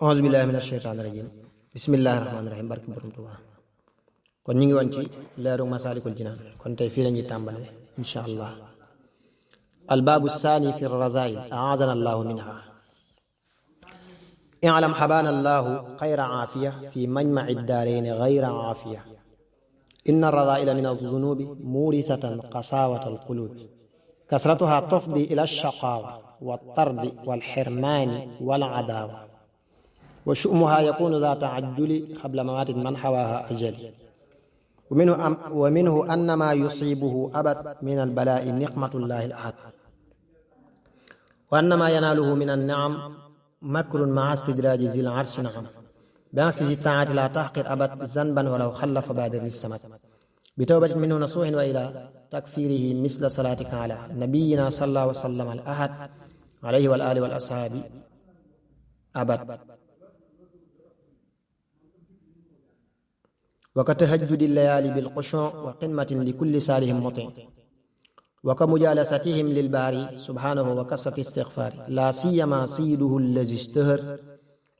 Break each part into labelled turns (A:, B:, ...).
A: auzu billahi minash shaytaani rajim bismillahir rahmanir rahim barki borom Tuubaa kon ñu ngi woon ci leeru Masaalikul Jinaan kon tey fii la ñuy tàmbale insha allah albaabu saani fi razail aazana allahu minha i'lam xabaana allahu xayra aafiya fi majmaci daarayni gayra aafiya inna razaila min alzunubi muurisatan qasaawata alquluub kasratuha tufdi ila alshaqaawa waltardi walxirmaani walcadaawa wa shu'muha yakunu ذا تعجل قبل ممات من حواها أجل ومنه أن ما يصيبه أبد من البلاء نقمة الله الأحد وأن ما يناله من النعم مكر مع استدراج ذي العرش نعم بعكس الطاعة لا تحقر أبد ذنبا ولو خلف بادر السمت بتوبة منه نصوح وإلى تكفيره مثل صلاتك على نبينا صلى الله وسلم الأحد عليه والآل والأصحاب أبد وكتهجد الليالي بالخشوع وقمة لكل صالح مطيع وكمجالستهم للباري سبحانه وكثرة استغفار لا سيما سيده الذي اشتهر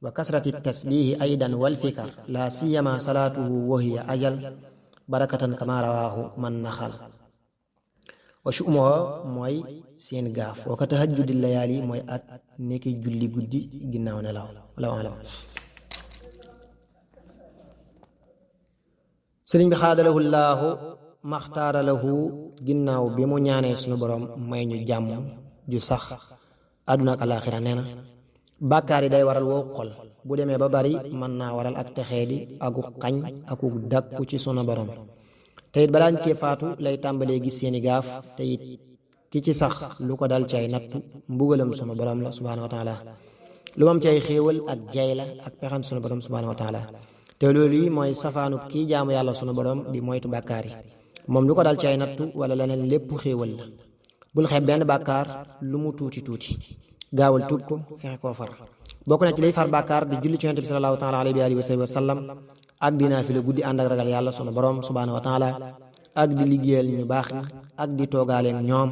A: وكثرة التسبيح أيضا والفكر لا سيما صلاته وهي أجل بركة كما رواه من نخل وشؤمه موي سين غاف وكتهجد الليالي موي أت نيكي جولي غودي غيناو نلاو ولا أعلم sëriñ bi xaadalahu llaahu maxtaara lahu ginnaaw bi mu ñaanee suñu borom may ñu jàmm ju sax àdduna ak alaaxira nee na bàkkaar yi day waral wow xol bu demee ba bari mën naa waral ak texeedi aku xañ aku dàkku ci sunu borom te it balaañ kee faatu lay tàmbalee gis seeni gaaf te it ki ci sax lu ko dal cay nattu mbugalam sunu borom la subhaanahu wa taala lu mam cay xéewal ak jay la ak pexam sunu borom subhaanahu wa taala te loolu yi mooy safaanub kii jaamu yàlla sunu borom di moytu bàkkaar yi moom lu ko dal ci ay nattu wala leneen lépp xéewal la bul xeeb benn bàkkaar lu mu tuuti tuuti gaawal tuub ko fexe koo far bokk na ci liy far bàkkaar di julli ci yonent bi sallallahu taala alayhi wa sallam ak di naafila guddi ànd ak ragal yàlla sunu borom subhaanahu wa taala ak di liggéeyal ñu baax ñi ak di toogaaleeg ñoom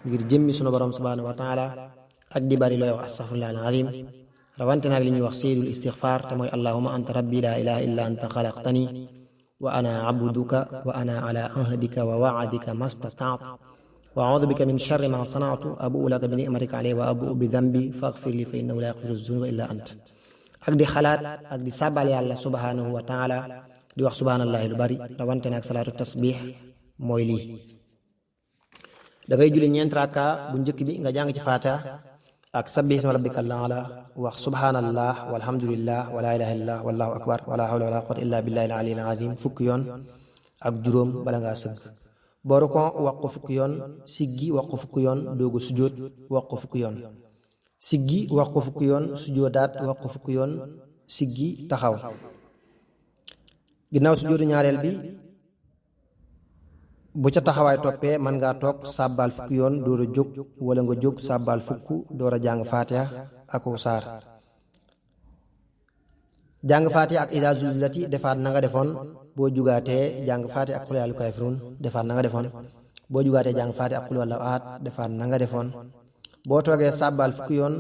A: ngir jëmmi sunu borom subhaanahu wa taala ak di bari looy wax astaghfirullah al-azim rawante naag li ñuy wax seydul istixfaar te mooy allahuma anta rabbi laa ilaha illa anta xalaqtani wa ana abduka wa ana ala ahdika wa waadika mastataat wa audu bika min charri ma sanaatu abuu laka bi nimatika alayya wa abuu bi dambi faghfir li fa innahu la yaghfiru zunuba illa ant ak di xalaat ak di sàbbal yàlla subhanahu wa taala di wax subhanallahi lu bari rawante naag salaatu tasbix mooy lii da ngay julli ñeent rakka bu njëkk bi nga jàng ci faatiha ak sabbi isma rabbika al-a'la wax subhanallah walhamdulillah wala ilaha illallah wallahu akbar wala hawla wala quwwata illa billahi al-aliyyil azim fukki yoon ak juróom bala ngaa sëgg booru ko wax ko fukki yoon siggi wax ko fukki yoon doogu sujjóot wax ko fukki yoon siggi wax ko fukki yoon sujjóotaat wax ko fukki yoon siggi taxaw ginnaaw sujjóotu ñaareel bi bu ca taxawaay toppee mën ngaa toog sàbbaal fukki yoon door a jóg wala nga jóg sàbbaal fukk door a jàng faatiha ak saar jàng faatiha ak idaa zulzilati defaat na nga defoon boo jugaatee jàng faatiha ak qul yaa ayyuhal kaafiruun defaat na nga defoon boo jugaatee jàng faatiha ak qul huwallaahu ahad defaat na nga defoon boo toogee sàbbaal fukki yoon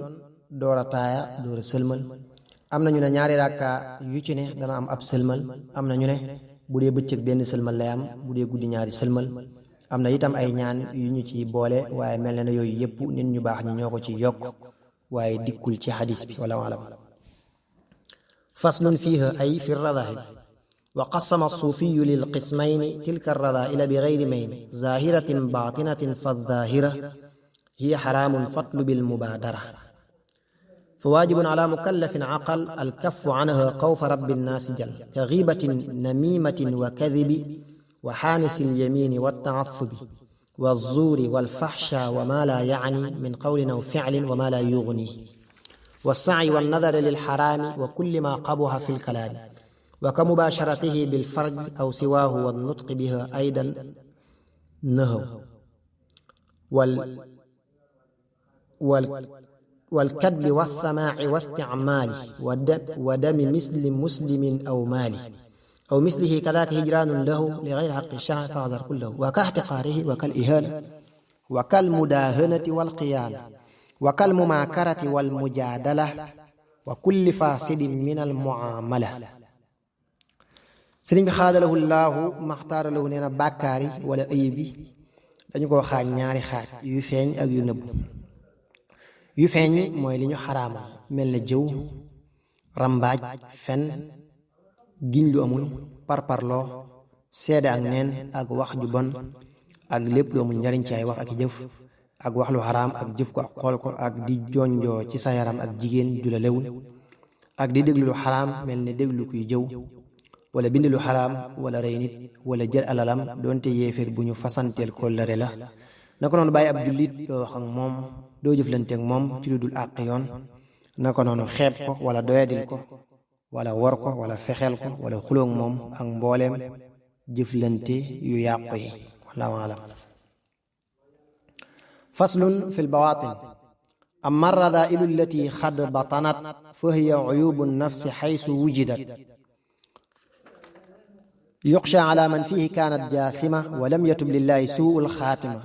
A: door a taaya door a sëlmal am na ñu ne ñaari rakka yu ci ne dana am ab sëlmal am na ñu ne bu dee bëccëg benn sëlmal lay am bu dee guddi ñaari sëlmal am na itam ay ñaan yu ñu ci boole waaye mel na ne yooyu yëpp nit ñu baax ñi ñoo ko ci yokk waaye dikkul ci xadis bi wala alam faslun fiiha ay fi radail wa qasama suufiyu lil qismayni tilka radaila bi gayri mayni zahiratin batinatin fa zahira hiya xaraamun fatlu bil mubaadara فواجب على مكلف عقل الكف عنها خوف رب الناس جل كغيبة نميمة وكذب وحانث اليمين والتعصب والزور والفحشى وما لا يعني من قول أو فعل وما لا يغني والسعي والنظر للحرام وكل ما قبح في الكلام وكمباشرته بالفرج أو سواه والنطق بها أيضا نهو والكذب والسماع واستعمال ودم مثل مسلم أو مال أو مثله كذاك هجران له لغير حق الشرع فاحذر كله وكاحتقاره وكالإهانة وكالمداهنة والقيانة وكالمماكرة والمجادلة wa kulli fasidin min al muamala. sëriñ bi xaadalahu llaahu maxtaaralahu nee na bàkkaar yi wala ayib yi dañu ko xaaj ñaari xaaj yu feeñ ak yu nëbb. yu feeñ yi mooy li ñu xaraamal mel ne jëw, rambaaj, fen, giñ lu amul, parparloo, seede ak neen ak wax ju bon ak lépp lu amul njariñ ci ay wax ak jëf, ak wax lu xaraam ak jëf ko ak xool ko, ak di jonjoo ci sa yaram ak jigéen ju la lewul, ak di déglu lu xaraam mel ne déglu kuy jëw, wala bind lu xaraam, wala rey nit, wala jël alalam doonte yéeféer bu ñu fasanteel kóllëre la. naka noonu bàyyi ab jullit doo wax ak moom, doo jëflanteek moom ci lu dul àq yoon. naka noonu xeeb ko wala doyadil ko wala wor ko wala fexeel ko wala xuloog moom ak mbooleem jëflante yu yàqu yi. wallaahu alam. faslun fi lbawaatin. amma radailu allati xad batanat fa hiya uyubu nafsi xaysu wujidat yuxsha ala man fihi kaanat jaathima wa lam yatub lillahi suu lxaatima.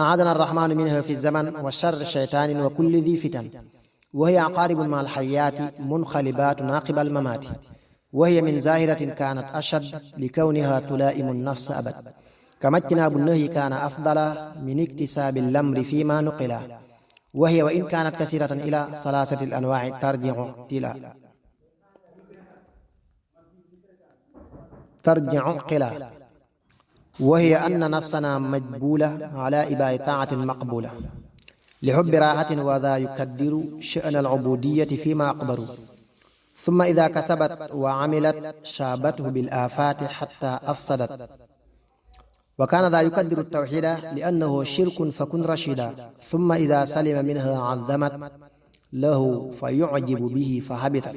A: aadana arrahmanu minha fi zaman wa charri shaytaanin wa kulli di fitan wa hiya aqaaribun ma alxayaati munxalibaatun aqiba almamaati wa hiya min zahiratin kaanat ashad li kawniha tulaa'imu nafsa abad kama ijtinaabu nahyi kaana afdala min iktisaabi lamri fi ma nuqila wa hiya wa in kaanat kasiratan ila salaasati alanwaaci tarjicu qila وهي أن نفسنا مجبولة على إباء طاعة مقبولة لحب راحة وذا يكدر شأن العبودية فيما أقبر ثم إذا كسبت وعملت شابته بالآفات حتى أفسدت وكان ذا يكدر التوحيد لأنه شرك فكن رشيدا ثم إذا سلم منها عظمت له فيعجب به فهبطت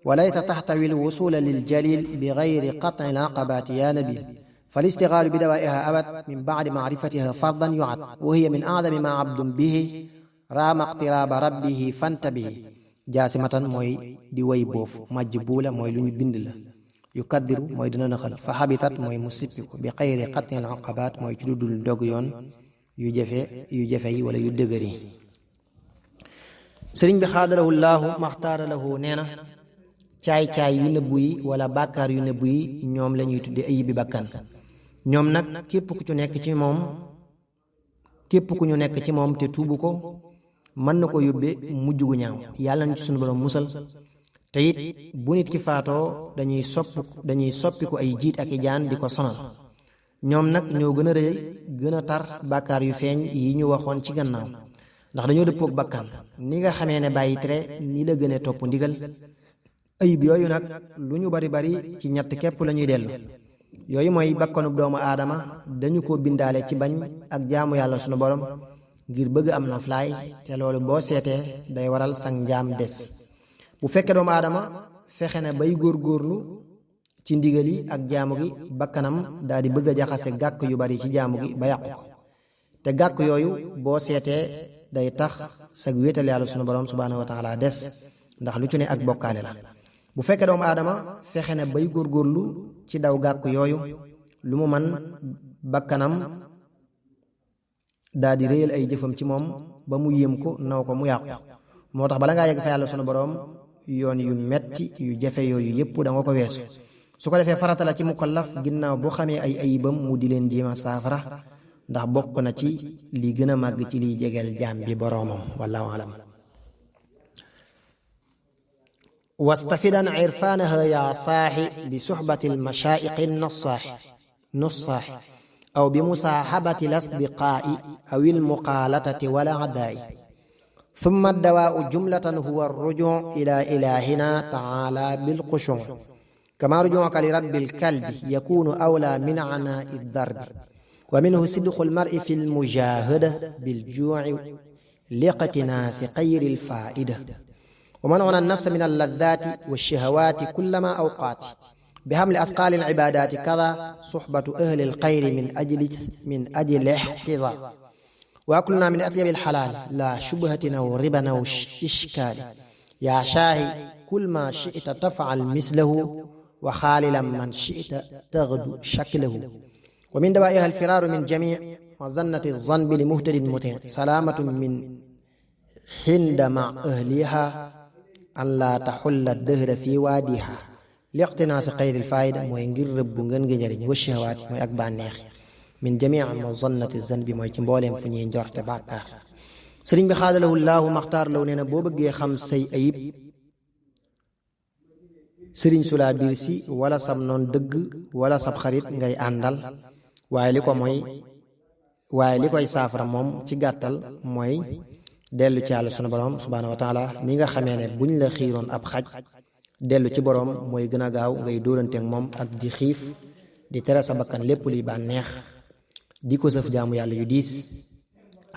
A: وليس تحتوي الوصول للجليل بغير قطع العقبات يا نبي فالاستغال بدوائها أبد من بعد معرفتها فرضا يعد وهي من أعظم ما عبد به رام اقتراب ربه فانتبه جاسمة موي دي وي بوف مجبولة موي لوني بندل يقدر موي دنا نخل فحبطت موي مسبك بغير قطع العقبات موي تدودل دوغيون يجفي ولا يدغري. sëriñ bi xaadalahu llaahu maxtaara lahu nee na caay-caay yu nëbbu yi wala bàkkaar yu nëbbu yi ñoom la ñuy tudde ayibi bakkan. ñoom nag képp ku ñu nekk ci moom te tuubu ko mën na ko yóbbe mujj gu ñaaw. yàlla na ci sunu borom musal. te it bu nit ki faatoo dañuy soppiku ay jiit ak i jaan di ko sonal. ñoom nag ñoo gën a rëy gën a tar bàkkaar yu feeñ yi ñu waxoon ci gannaaw ndax dañoo dëppook bakkan ni nga xamee ne bàyyi tere ni la gën a topp ndigal. ayib yooyu nag lu ñu bari bari ci ñett képp la ñuy dellu. yooyu mooy bakkanub doomu aadama dañu ko bindaale ci bañ ak jaamu yàlla sunu borom ngir bëgg am na flaay te loolu boo seetee day waral sang njaam des. bu fekkee doomu aadama fexe na bay góorgóorlu ci ndigal yi ak jaamu gi bakkanam daal di bëgg a jaxase gàkk yu bari ci jaamu gi ba yàqu ko te gàkk yooyu boo seetee day tax sag wéetal yàlla sunu borom subhaanahu wa taala des ndax lu ci ne ak bokkaale la. bu fekkee doomu aadama fexe na bay góorgóorlu ci daw gàkk yooyu lu mu man bakkanam daal di réyal ay jëfam ci moom ba mu yéem ko naw ko mu yàqu. moo tax bala ngaa yegg fa yàlla sunu boroom yoon yu metti yu jafe yooyu yépp da nga ko weesu. su ko defee farata la ci mukallaf ginnaaw bu xamee ay ayibam mu di leen jéema saafara ndax bokk na ci li gën a màgg ci liy jegeel jaam bi boroomam. wallaahu alam. واستفدا عرفانها يا صاحي بصحبة المشائق النصاح أو بمصاحبة الأصدقاء أو المقالطة والأعداء ثم الدواء جملة هو الرجوع إلى إلهنا تعالى بالخشوع كما رجوعك لرب الكلب يكون أولى من عناء الضرب ومنه صدق المرء في المجاهدة بالجوع لاقتناس غير الفائدة ومنعنا النفس من اللذات والشهوات كلما أوقات بحمل أثقال العبادات كذا صحبة أهل الخير من أجل احتضار وأكلنا من أطيب الحلال لا شبهة أو ربا أو إشكال يا شاهي كل ما شئت تفعل مثله وخاللا من شئت تغدو شكله ومن دوائها الفرار من جميع وظنة الظنب لمهتد مطيع سلامة من حند مع أهلها an laa taxulla dëhra fii waadiha liqtinaasi xayril faayida mooy ngir rëbb ngeen gi njëriñ wa shahawaati mooy ak bànneex min jamii mazannati zanbi mooy ci mbooleem fu ñuy njorte bàkkaar sëriñ bi xaadalahu laahu maxtaar law nee na boo bëggee xam say ayib sëriñ su laa biir si wala sab noon dëgg wala sab xarit ngay àndal waaye li koy saafara moom ci gàttal mooy dellu ci yàlla sunu borom subhaanahu wa taala ni nga xamee ne buñ la xiiroon ab xaj dellu ci borom mooy gën a gaaw ngay dóoranteeg moom ak di xiif di tere sa bakkan lépp luy bànneex di ko sëf jaamu yàlla yu diis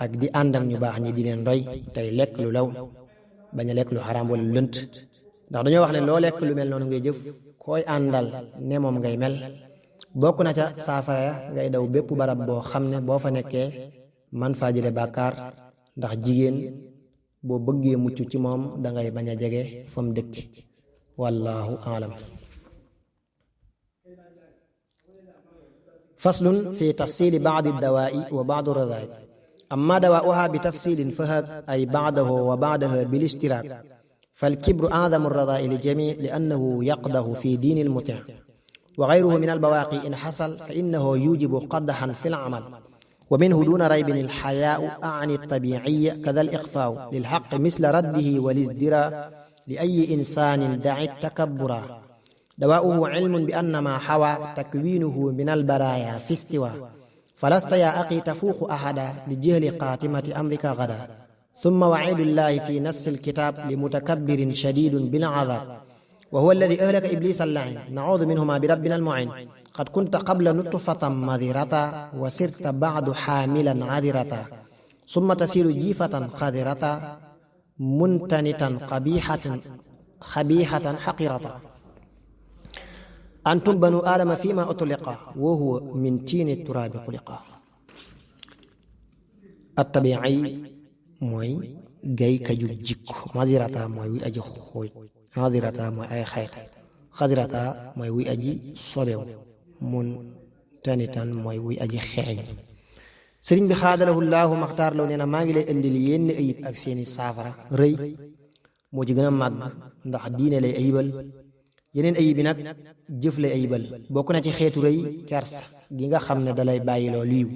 A: ak di ànd ak ñu baax ñi di leen roy tey lekk lu law bañ a lekk lu xaraam wala lu lënt ndax dañoo wax ne loo lekk lu mel noonu ngay jëf koy àndal ne moom ngay mel bokk na ca saafara ya ngay daw bépp barab boo xam ne boo fa nekkee man faa jële bàkkaar ndax jigéen boo bëggee mucc ci moom dangay bañ a jege fa mu dëkk wallahu aalam faslun fi tafsili baadi dawaa'i wa baadu radaa'i amma dawaa'uha bi tafsilin fahak ay baadahu wa baadaha bil ishtiraak فالكبر أعظم الرذائل للجميع لأنه يقدح في دين المطيع وغيره من البواقي إن حصل فإنه يوجب قدحا في العمل ومنه دون ريب الحياء أعني الطبيعي كذا الإخفاء للحق مثل رده والازدراء لأي إنسان دعي التكبر دواؤه علم بأن ما حوى تكوينه من البرايا في استواء فلست يا أخي تفوق أحدا لجهل قاتمة أمرك غدا ثم وعيد الله في نص الكتاب لمتكبر شديد بالعذاب وهو الذي أهلك إبليس اللعين نعوذ منهما بربنا المعين قد كنت قبل نطفة مذرة وصرت بعد حاملا عذرة ثم تسير جيفة خذرة منتنتا قبيحة حقيرة أنتم بنو آدم فيما أطلق وهو من تين التراب خلق الطبيعي mooy gay ka jug jikko madirata mooy wuy aji xóoj madirata mooy ay xeet xadirata mooy wuy aji sobew mun tanitan mooy wuy aji xeeñ sëriñ bi xaadalahu laahu maxtaar law nee na maa ngi lay indil yenn ayib ak seeni saafara rëy moo ci gën a màgg ndax diine lay ayibal yeneen ayib yi nag jëf lay ayibal bokk na ci xeetu rëy kersa gi nga xam ne dalay bàyyiloo liiw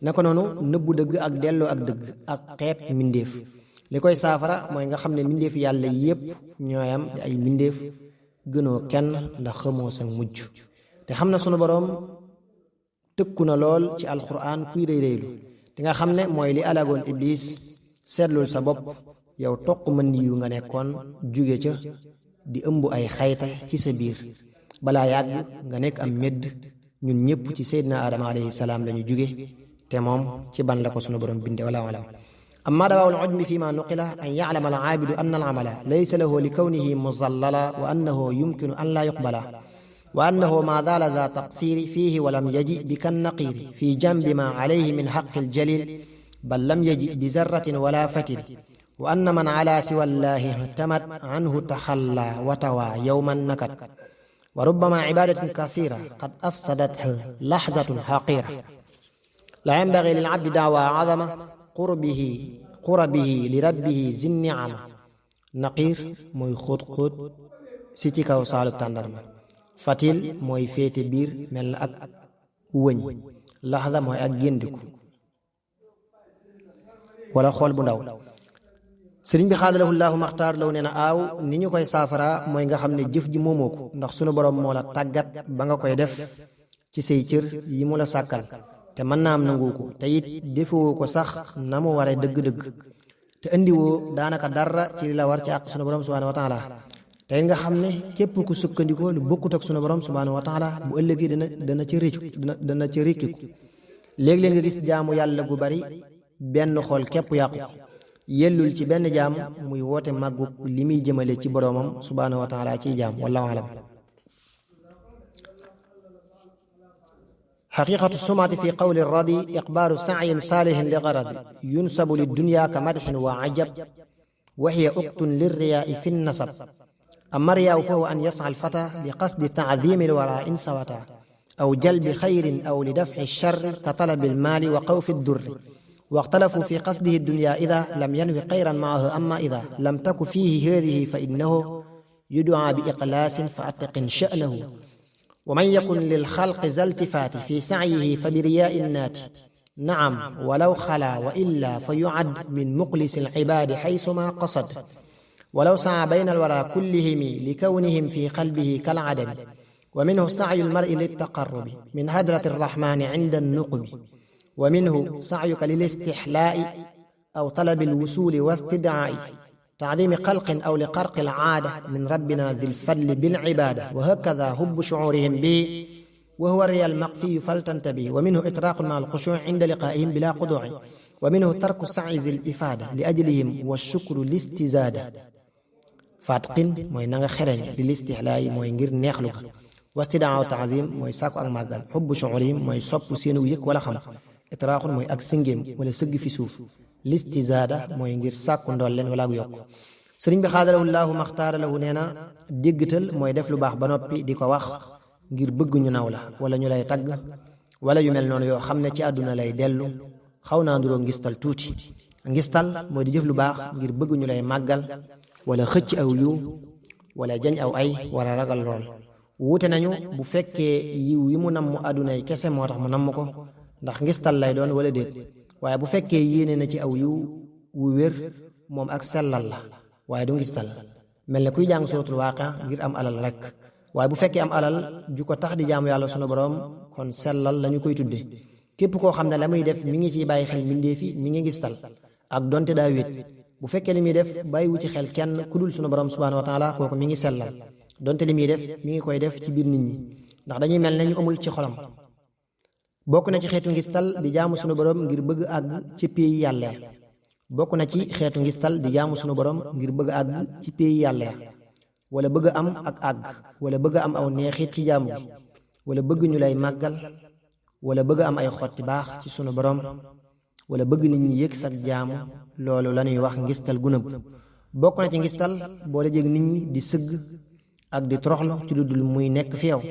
A: naka noonu nëbbu dëgg ak delloo ak dëgg ak xeeb mbindeef li koy saafara mooy nga xam ne mbindeef yàlla yépp ñooyam di ay mbindeef gënoo kenn ndax xamoo sa mujj te xam na sunu boroom tëkku na lool ci alquran kuy rëy rëylu te nga xam ne mooy li alagoon iblis seetlul sa bopp yow toq mën yu nga nekkoon jóge ca di ëmb ay xayta ci sa biir balaa yàgg nga nekk am medd ñun ñépp ci seydina adama alayhi salaam lañu jóge te moom ci ban la ko sunu borom binde wala wala amma dawaa'ul ujmi fi ma nuqila an ya'lama al-'aabidu anna al-'amala laysa lahu li kawnihi muzallala wa annahu yumkinu an la yuqbala wa annahu ma zaala za taqsiri fihi wa lam yaji bi kan naqiri fi janbi ma alayhi min haqqi al-jalil bal lam yaji bi zarratin wala fatil wa anna man ala siwa allahi ihtamat anhu takhalla wa tawa yawman nakat wa rubbama ibadatin kathira qad afsadatha lahzatun haqira لا ينبغي للعبد دعوى عظمة قربه لربه ذي النعمة نقير موي خود سيتي كاو سالو تاندرما فتيل موي فيتي بير مل اك وñ لحظة موي اك گندكو ولا خول بو ndaw sëriñ bi xaadalahu laahu maxtaar law nee na aaw ni ñu koy saafara mooy nga xam ne jëf ji moomoo ko ndax sunu borom moo la tàggat ba nga koy def ci say cër yi mu la sàkkal te mën naa am nangu ko te it defewoo ko sax na mu waree dëgg-dëgg te indiwoo daanaka dara ci li la war ci àq sunu borom subhaanahu wa taala te nga xam ne képp ku sukkandikoo lu bokkut ak sunu borom subhaanahu wa taala bu ëllëgee dana ca rékkiku léeg-léeg nga gis jaamu yàlla gu bari benn xool képp yàqu yellul ci benn jaam muy woote màggu li muy jëmale ci boromam subhaanahu wa taala ciy jaam wallahu alam حقيقة السمعة في قول الرضي إقبال سعي صالح لغرض ينسب للدنيا كمدح وعجب وهي أقت للرياء في النسب أما الرياء فهو أن يسعى الفتى بقصد تعظيم الوراء إن سوتا أو جلب خير أو لدفع الشر كطلب المال وقوف الدر واختلفوا في قصده الدنيا إذا لم ينوي خيرا معه، أما إذا لم تك فيه هذه فإنه يدعى بإقلاس فأتقن شأنه. ومن يكن للخلق ذا التفات في سعيه فبرياء النات، نعم ولو خلا وإلا فيعد من مقلس العباد حيثما قصد. ولو سعى بين الورى كلهم لكونهم في قلبه كالعدم، ومنه سعي المرء للتقرب من هدرة الرحمن عند النقب، ومنه سعيك للاستحلاء أو طلب الوصول واستدعاء تعظيم خلق أو لقرق العادة من ربنا ذي الفضل بالعبادة. وهكذا هب شعورهم به وهو الرياء المقفي فلتنتبه. ومنه إطراق مع الخشوع عند لقائهم بلا خضوع، ومنه ترك السعي ذي الإفادة لأجلهم والشكر الاستزادة. فاتقن mooy na nga xereñ li listihlaay mooy ngir neexlu ko, wastidaaw taazim mooy sàkku ak màggal, xubbu shuurihim mooy sopp seenu yëg wala xam, itraaxun mooy ak singéem wala sëgg fi suuf, listizaada mooy ngir sàkku ndolleen wala ak yokk. sëriñ bi xaadalahu llaahu maxtaara lahu nee na déggtal mooy def lu baax ba noppi di ko wax ngir bëgg ñu naw la wala ñu lay tagg wala yu mel noonu yoo xam ne ci àdduna lay dellu, xaw naa nduroo ngistal tuuti. ngistal mooy di jëf lu baax ngir bëgg ñu lay màggal wala xëcc aw yiw wala jañ aw ay wala ragal lool. wuute nañu bu fekkee yiw yi mu namm àdduna yi kese moo tax mu namm ko, ndax ngistal lay doon wala déet. waaye bu fekkee yéene na ci aw yiw wu wér moom ak sellal la waaye du ngistal, mel ne kuy jàng suratul waaqia ngir am alal rek. waaye bu fekkee am alal ju ko tax di jaamu yàlla sunu borom kon sellal lañu koy tudde. képp koo xam ne la muy def mi ngi ciy bàyyi xel mbindee fi mi ngi ngistal ak donte daa wéet. bu fekkee li muy def bàyyiwu ci xel kenn ku dul sunu borom subhaanahu wa taala kooku mi ngi sellal donte li muy def mi ngi koy def ci biir nit ñi, ndax dañuy mel ne ñu amul ci xolam. bokk na ci xeetu ngistal di jaamu sunu borom ngir bëgg àgg ci pays yàlla ya. bokk na ci xeetu ngistal di jaamu sunu borom ngir bëgg àgg ci pays yàlla ya, wala bëgg am ak àgg, wala bëgg am aw neexit ci jaamu bi, wala bëgg ñu lay màggal, wala bëgg am ay xotti baax ci sunu borom, wala bëgg nit ñi yëg sag jaamu. loolu la ñuy wax ngistal gu nëbb. bokk na ci ngistal boole jeg nit ñi di sëgg ak di toroxlu ci lu dul muy nekk fi yow,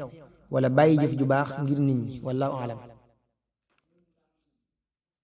A: wala bàyyi jëf ju baax ngir nit ñi. wallaahu aalam.